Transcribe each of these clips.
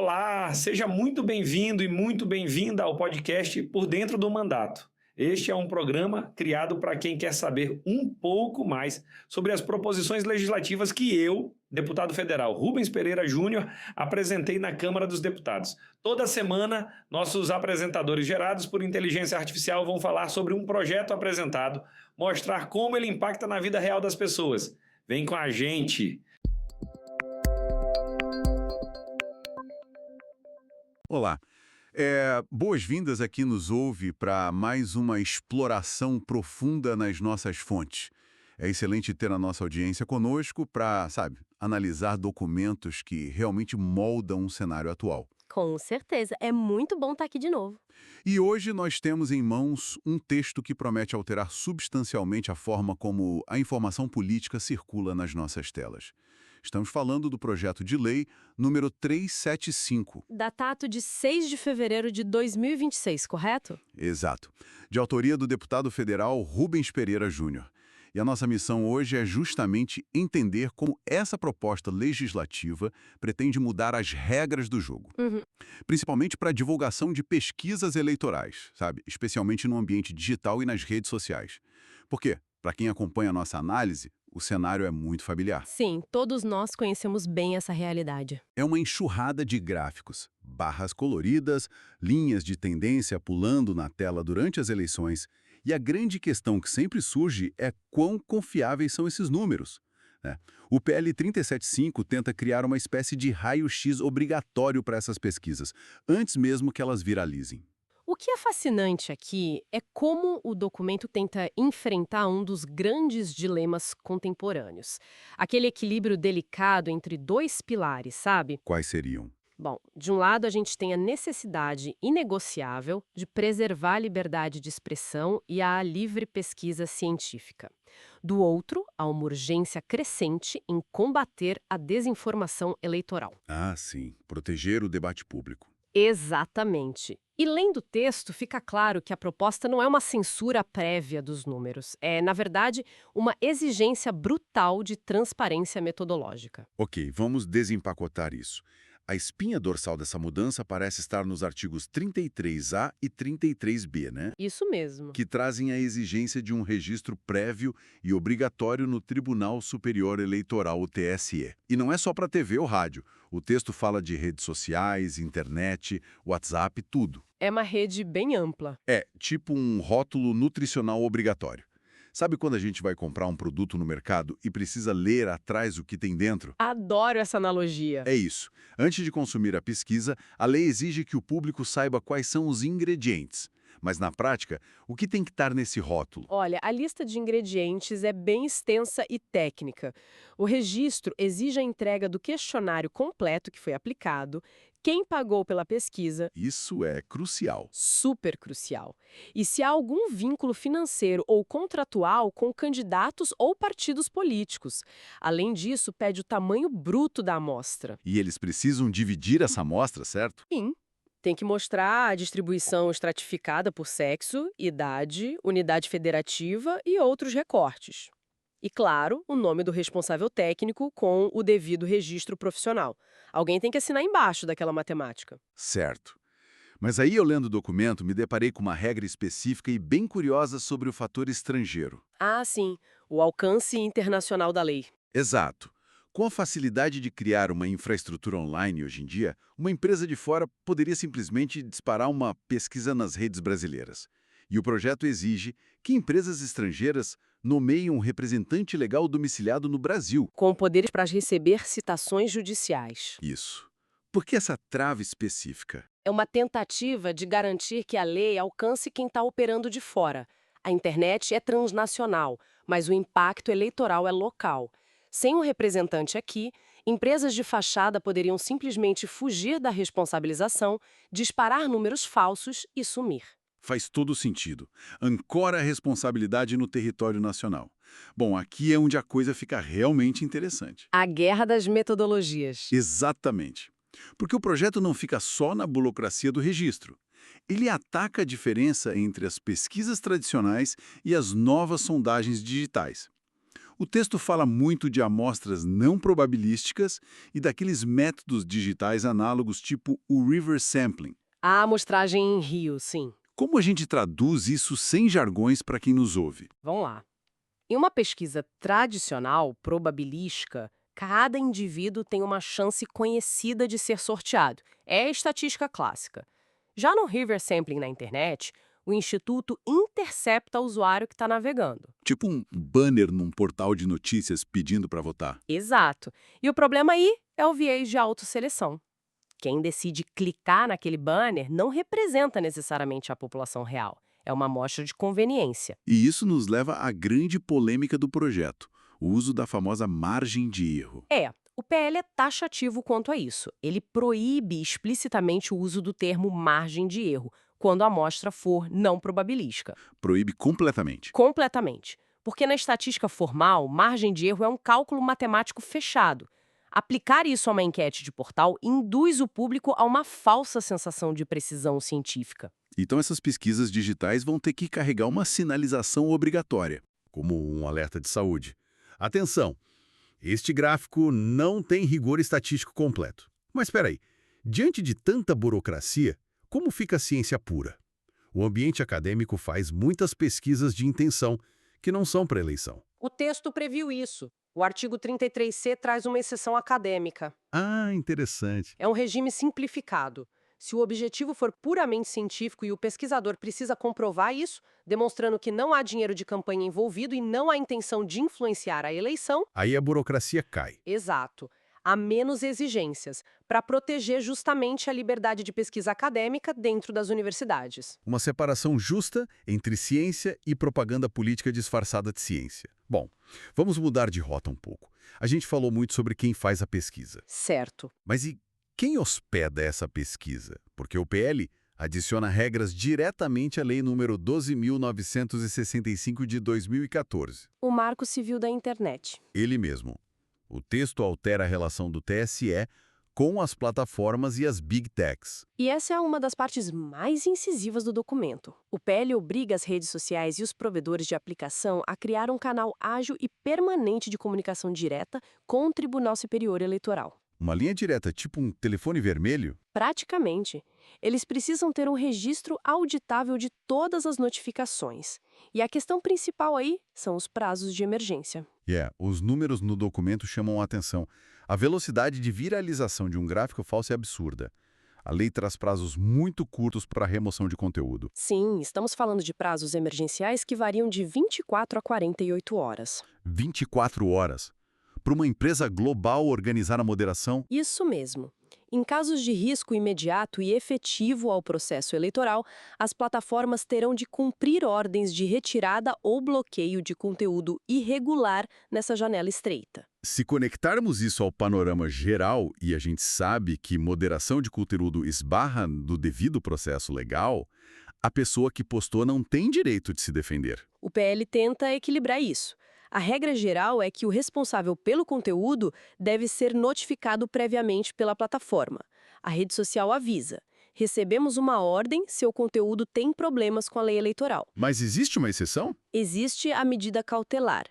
Olá, seja muito bem-vindo e muito bem-vinda ao podcast Por Dentro do Mandato. Este é um programa criado para quem quer saber um pouco mais sobre as proposições legislativas que eu, deputado federal Rubens Pereira Júnior, apresentei na Câmara dos Deputados. Toda semana, nossos apresentadores gerados por inteligência artificial vão falar sobre um projeto apresentado, mostrar como ele impacta na vida real das pessoas. Vem com a gente! Olá, boas-vindas a quem nos ouve para mais uma exploração profunda nas nossas fontes. É excelente ter a nossa audiência conosco para, analisar documentos que realmente moldam um cenário atual. Com certeza, é muito bom estar aqui de novo. E hoje nós temos em mãos um texto que promete alterar substancialmente a forma como a informação política circula nas nossas telas. Estamos falando do projeto de lei número 375. Datado de 6 de fevereiro de 2026, correto? Exato. De autoria do deputado federal Rubens Pereira Júnior. E a nossa missão hoje é justamente entender como essa proposta legislativa pretende mudar as regras do jogo. Principalmente para a divulgação de pesquisas eleitorais, especialmente no ambiente digital e nas redes sociais. Por quê? Para quem acompanha a nossa análise, o cenário é muito familiar. Sim, todos nós conhecemos bem essa realidade. É uma enxurrada de gráficos, barras coloridas, linhas de tendência pulando na tela durante as eleições. E a grande questão que sempre surge é quão confiáveis são esses números. O PL 375 tenta criar uma espécie de raio-x obrigatório para essas pesquisas, antes mesmo que elas viralizem. O que é fascinante aqui é como o documento tenta enfrentar um dos grandes dilemas contemporâneos. Aquele equilíbrio delicado entre dois pilares, sabe? Quais seriam? Bom, de um lado a gente tem a necessidade inegociável de preservar a liberdade de expressão e a livre pesquisa científica. Do outro, há uma urgência crescente em combater a desinformação eleitoral. Ah, sim. Proteger o debate público. Exatamente. E lendo o texto, fica claro que a proposta não é uma censura prévia dos números. É, na verdade, uma exigência brutal de transparência metodológica. Ok, vamos desempacotar isso. A espinha dorsal dessa mudança parece estar nos artigos 33A e 33B, né? Isso mesmo. Que trazem a exigência de um registro prévio e obrigatório no Tribunal Superior Eleitoral, o TSE. E não é só para TV ou rádio. O texto fala de redes sociais, internet, WhatsApp, tudo. É uma rede bem ampla. É, tipo um rótulo nutricional obrigatório. Sabe quando a gente vai comprar um produto no mercado e precisa ler atrás o que tem dentro? Adoro essa analogia. É isso. Antes de consumir a pesquisa, a lei exige que o público saiba quais são os ingredientes. Mas, na prática, o que tem que estar nesse rótulo? Olha, a lista de ingredientes é bem extensa e técnica. O registro exige a entrega do questionário completo que foi aplicado, quem pagou pela pesquisa. Isso é crucial. Super crucial. E se há algum vínculo financeiro ou contratual com candidatos ou partidos políticos. Além disso, pede o tamanho bruto da amostra. E eles precisam dividir essa amostra, certo? Sim. Tem que mostrar a distribuição estratificada por sexo, idade, unidade federativa e outros recortes. E, claro, o nome do responsável técnico com o devido registro profissional. Alguém tem que assinar embaixo daquela matemática. Certo. Mas aí, eu lendo o documento, me deparei com uma regra específica e bem curiosa sobre o fator estrangeiro. Ah, sim, o alcance internacional da lei. Exato. Com a facilidade de criar uma infraestrutura online hoje em dia, uma empresa de fora poderia simplesmente disparar uma pesquisa nas redes brasileiras. E o projeto exige que empresas estrangeiras nomeiem um representante legal domiciliado no Brasil. Com poderes para receber citações judiciais. Isso. Por que essa trava específica? É uma tentativa de garantir que a lei alcance quem está operando de fora. A internet é transnacional, mas o impacto eleitoral é local. Sem um representante aqui, empresas de fachada poderiam simplesmente fugir da responsabilização, disparar números falsos e sumir. Faz todo sentido. Ancora a responsabilidade no território nacional. Bom, aqui é onde a coisa fica realmente interessante. A guerra das metodologias. Exatamente. Porque o projeto não fica só na burocracia do registro. Ele ataca a diferença entre as pesquisas tradicionais e as novas sondagens digitais. O texto fala muito de amostras não probabilísticas e daqueles métodos digitais análogos tipo o reverse sampling. A amostragem em rio, sim. Como a gente traduz isso sem jargões para quem nos ouve? Vamos lá. Em uma pesquisa tradicional, probabilística, cada indivíduo tem uma chance conhecida de ser sorteado. É a estatística clássica. Já no reverse sampling na internet, o instituto intercepta o usuário que está navegando. Tipo um banner num portal de notícias pedindo para votar. Exato. E o problema aí é o viés de autosseleção. Quem decide clicar naquele banner não representa necessariamente a população real. É uma amostra de conveniência. E isso nos leva à grande polêmica do projeto, o uso da famosa margem de erro. O PL é taxativo quanto a isso. Ele proíbe explicitamente o uso do termo margem de erro, quando a amostra for não probabilística. Proíbe completamente. Completamente. Porque na estatística formal, margem de erro é um cálculo matemático fechado. Aplicar isso a uma enquete de portal induz o público a uma falsa sensação de precisão científica. Então essas pesquisas digitais vão ter que carregar uma sinalização obrigatória, como um alerta de saúde. Atenção! Este gráfico não tem rigor estatístico completo. Mas espera aí, diante de tanta burocracia, como fica a ciência pura? O ambiente acadêmico faz muitas pesquisas de intenção que não são para eleição. O texto previu isso. O artigo 33C traz uma exceção acadêmica. Ah, interessante. É um regime simplificado. Se o objetivo for puramente científico e o pesquisador precisa comprovar isso, demonstrando que não há dinheiro de campanha envolvido e não há intenção de influenciar a eleição, Aí a burocracia cai. exato, há menos exigências para proteger justamente a liberdade de pesquisa acadêmica dentro das universidades. Uma separação justa entre ciência e propaganda política disfarçada de ciência. Bom, vamos mudar de rota um pouco. A gente falou muito sobre quem faz a pesquisa. Certo. Mas e quem hospeda essa pesquisa? Porque o PL adiciona regras diretamente à Lei nº 12.965 de 2014. O Marco Civil da Internet. Ele mesmo. O texto altera a relação do TSE com as plataformas e as Big Techs. E essa é uma das partes mais incisivas do documento. O PL obriga as redes sociais e os provedores de aplicação a criar um canal ágil e permanente de comunicação direta com o Tribunal Superior Eleitoral. Uma linha direta, tipo um telefone vermelho? Praticamente, eles precisam ter um registro auditável de todas as notificações. E a questão principal aí são os prazos de emergência. Os números no documento chamam a atenção. A velocidade de viralização de um gráfico falso é absurda. A lei traz prazos muito curtos para a remoção de conteúdo. Sim, estamos falando de prazos emergenciais que variam de 24 a 48 horas. 24 horas. Para uma empresa global organizar a moderação? Isso mesmo. Em casos de risco imediato e efetivo ao processo eleitoral, as plataformas terão de cumprir ordens de retirada ou bloqueio de conteúdo irregular nessa janela estreita. Se conectarmos isso ao panorama geral, e a gente sabe que moderação de conteúdo esbarra no devido processo legal, a pessoa que postou não tem direito de se defender. O PL tenta equilibrar isso. A regra geral é que o responsável pelo conteúdo deve ser notificado previamente pela plataforma. A rede social avisa: recebemos uma ordem se o conteúdo tem problemas com a lei eleitoral. Mas existe uma exceção? Existe a medida cautelar.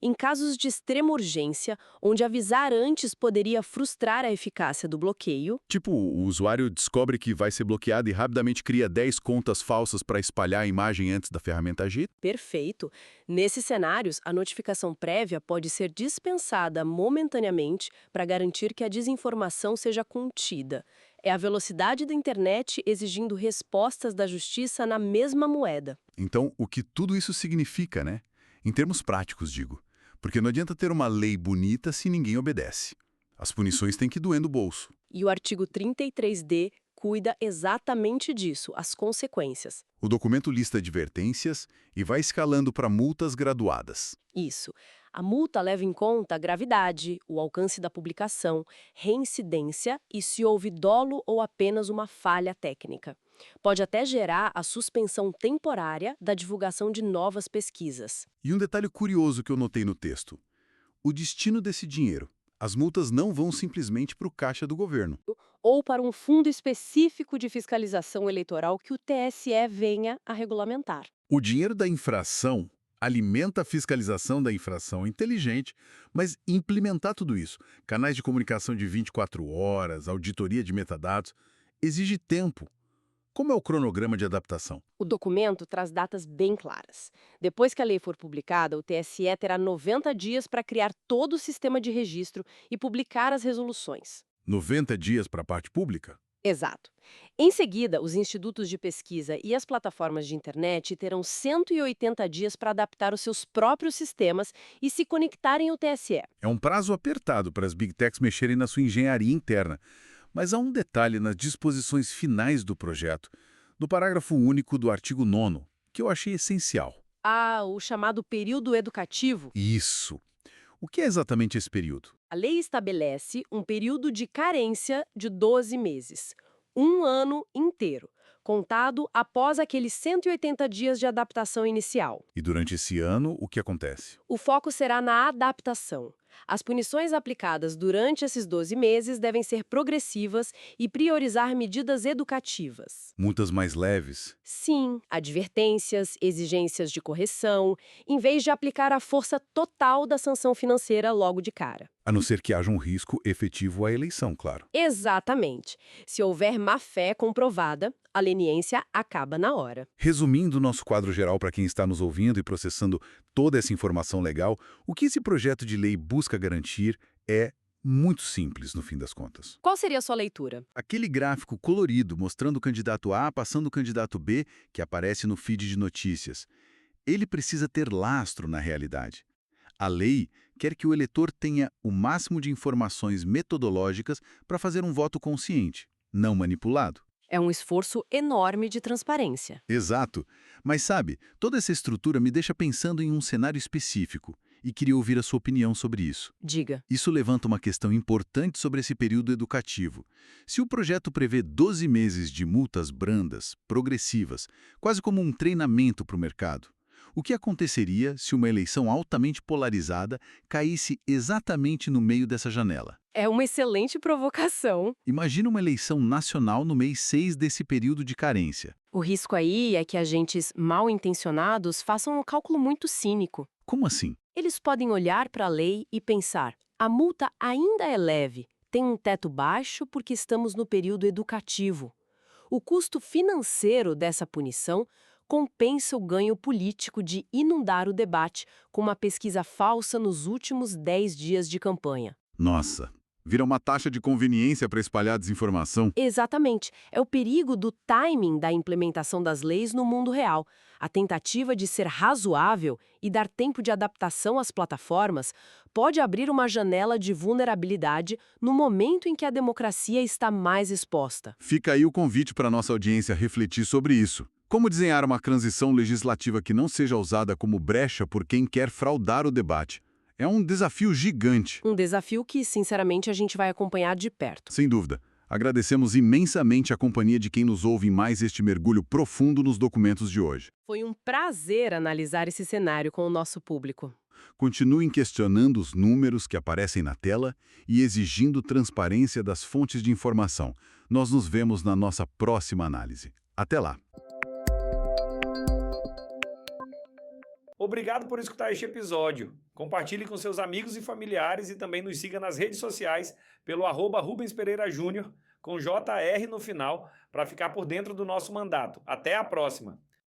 Em casos de extrema urgência, onde avisar antes poderia frustrar a eficácia do bloqueio, Tipo, o usuário descobre que vai ser bloqueado e rapidamente cria 10 contas falsas para espalhar a imagem antes da ferramenta agir? perfeito. Nesses cenários, a notificação prévia pode ser dispensada momentaneamente para garantir que a desinformação seja contida. É a velocidade da internet exigindo respostas da justiça na mesma moeda. Então, o que tudo isso significa, né? Em termos práticos, digo. Porque não adianta ter uma lei bonita se ninguém obedece. As punições têm que doer no bolso. E o artigo 33D cuida exatamente disso, as consequências. O documento lista advertências e vai escalando para multas graduadas. Isso. A multa leva em conta a gravidade, o alcance da publicação, reincidência e se houve dolo ou apenas uma falha técnica. Pode até gerar a suspensão temporária da divulgação de novas pesquisas. E um detalhe curioso que eu notei no texto. O destino desse dinheiro. As multas não vão simplesmente para o caixa do governo. Ou para um fundo específico de fiscalização eleitoral que o TSE venha a regulamentar. O dinheiro da infração alimenta a fiscalização da infração inteligente, mas implementar tudo isso, canais de comunicação de 24 horas, auditoria de metadados, exige tempo. Como é o cronograma de adaptação? O documento traz datas bem claras. Depois que a lei for publicada, o TSE terá 90 dias para criar todo o sistema de registro e publicar as resoluções. 90 dias para a parte pública? Exato. Em seguida, os institutos de pesquisa e as plataformas de internet terão 180 dias para adaptar os seus próprios sistemas e se conectarem ao TSE. É um prazo apertado para as Big Techs mexerem na sua engenharia interna. Mas há um detalhe nas disposições finais do projeto, no parágrafo único do artigo 9º, que eu achei essencial. Ah, o chamado período educativo. Isso. O que é exatamente esse período? A lei estabelece um período de carência de 12 meses, um ano inteiro, contado após aqueles 180 dias de adaptação inicial. E durante esse ano, o que acontece? O foco será na adaptação. As punições aplicadas durante esses 12 meses devem ser progressivas e priorizar medidas educativas. Multas mais leves? Sim, advertências, exigências de correção, em vez de aplicar a força total da sanção financeira logo de cara. A não ser que haja um risco efetivo à eleição, claro. Exatamente. Se houver má-fé comprovada, a leniência acaba na hora. Resumindo o nosso quadro geral para quem está nos ouvindo e processando toda essa informação legal, o que esse projeto de lei busca garantir é muito simples, no fim das contas. Qual seria a sua leitura? Aquele gráfico colorido mostrando o candidato A passando o candidato B, que aparece no feed de notícias, ele precisa ter lastro na realidade. A lei quer que o eleitor tenha o máximo de informações metodológicas para fazer um voto consciente, não manipulado. É um esforço enorme de transparência. Exato. Mas sabe, toda essa estrutura me deixa pensando em um cenário específico e queria ouvir a sua opinião sobre isso. Diga. Isso levanta uma questão importante sobre esse período educativo. Se o projeto prevê 12 meses de multas brandas, progressivas, quase como um treinamento para o mercado, o que aconteceria se uma eleição altamente polarizada caísse exatamente no meio dessa janela? É uma excelente provocação. Imagina uma eleição nacional no mês 6 desse período de carência. O risco aí é que agentes mal intencionados façam um cálculo muito cínico. Como assim? Eles podem olhar para a lei e pensar: a multa ainda é leve, tem um teto baixo porque estamos no período educativo. O custo financeiro dessa punição compensa o ganho político de inundar o debate com uma pesquisa falsa nos últimos 10 dias de campanha. Nossa, vira uma taxa de conveniência para espalhar desinformação. Exatamente. É o perigo do timing da implementação das leis no mundo real. A tentativa de ser razoável e dar tempo de adaptação às plataformas pode abrir uma janela de vulnerabilidade no momento em que a democracia está mais exposta. Fica aí o convite para a nossa audiência refletir sobre isso. Como desenhar uma transição legislativa que não seja usada como brecha por quem quer fraudar o debate? É um desafio gigante. Um desafio que, sinceramente, a gente vai acompanhar de perto. Sem dúvida. Agradecemos imensamente a companhia de quem nos ouve em mais este mergulho profundo nos documentos de hoje. Foi um prazer analisar esse cenário com o nosso público. Continuem questionando os números que aparecem na tela e exigindo transparência das fontes de informação. Nós nos vemos na nossa próxima análise. Até lá! Obrigado por escutar este episódio. Compartilhe com seus amigos e familiares e também nos siga nas redes sociais pelo @RubensPereiraJúnior com JR no final para ficar por dentro do nosso mandato. Até a próxima!